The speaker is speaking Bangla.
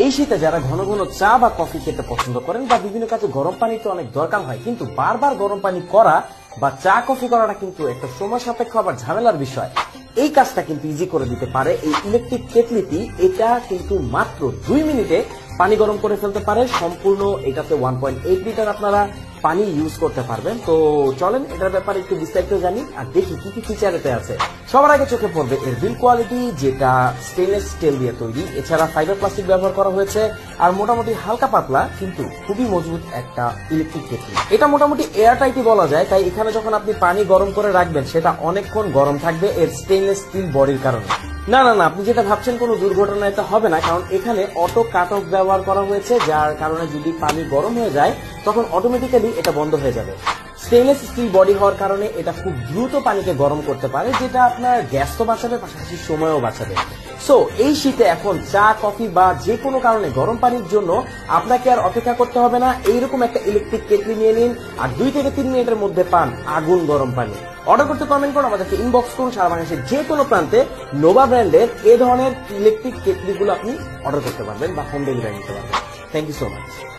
এই শীতে যারা ঘন ঘন চা বা কফি খেতে পছন্দ করেন বা বিভিন্ন কাজে গরম পানি তো অনেক দরকার হয়, কিন্তু বারবার গরম পানি করা বা চা কফি করাটা কিন্তু একটা সময় সাপেক্ষ আবার ঝামেলার বিষয়। এই কাজটা কিন্তু ইজি করে দিতে পারে এই ইলেকট্রিক কেটলিটি। এটা কিন্তু মাত্র 2 মিনিটে পানি গরম করে ফেলতে পারে সম্পূর্ণ। এটাতে 1.8 লিটার আপনারা পানি ইউজ করতে পারবেন। তো চলেন এটার ব্যাপারে একটু বিস্তারিত জানি আর দেখি কি কি ফিচার এতে আছে। সবার আগে চোখে পড়বে এর বিল্ড কোয়ালিটি, যেটা স্টেনলেস স্টিল দিয়ে তৈরি। এছাড়া ফাইবার প্লাস্টিক ব্যবহার করা হয়েছে আর মোটামুটি হালকা পাতলা কিন্তু খুবই মজবুত একটা ইলেকট্রিক কেটলি। এটা মোটামুটি এয়ার টাইটই বলা যায়, তাই এখানে যখন আপনি পানি গরম করে রাখবেন সেটা অনেকক্ষণ গরম থাকবে এর স্টেনলেস স্টিল বডির কারণে। না না না, আপনি যেটা ভাবছেন কোনো দুর্ঘটনা এটা হবে না, কারণ এখানে অটো কাট অফ ব্যবহার করা হয়েছে, যার কারণে যদি পানি গরম হয়ে যায় তখন অটোমেটিক্যালি এটা বন্ধ হয়ে যাবে। স্টেনলেস স্টিল বডি হওয়ার কারণে এটা খুব দ্রুত পানিকে গরম করতে পারে, যেটা আপনার গ্যাস তো বাঁচাবে, পাশাপাশি সময়ও বাঁচাবে। সো এই শীতে এখন চা কফি বা যে কোনো কারণে গরম পানির জন্য আপনাকে আর অপেক্ষা করতে হবে না। এইরকম একটা ইলেকট্রিক কেটলি নিয়ে নিন আর 2 থেকে 3 মিনিটের মধ্যে পান আগুন গরম পানি। অর্ডার করতে কমেন্ট করুন, আমাদেরকে ইনবক্স করুন। সারা বাংলাদেশের যে কোনো প্রান্তে নোভা ব্র্যান্ডের এ ধরনের ইলেকট্রিক কেটলি গুলো আপনি অর্ডার করতে পারবেন বা হোম ডেলিভারি নিতে পারবেন। Thank you so much.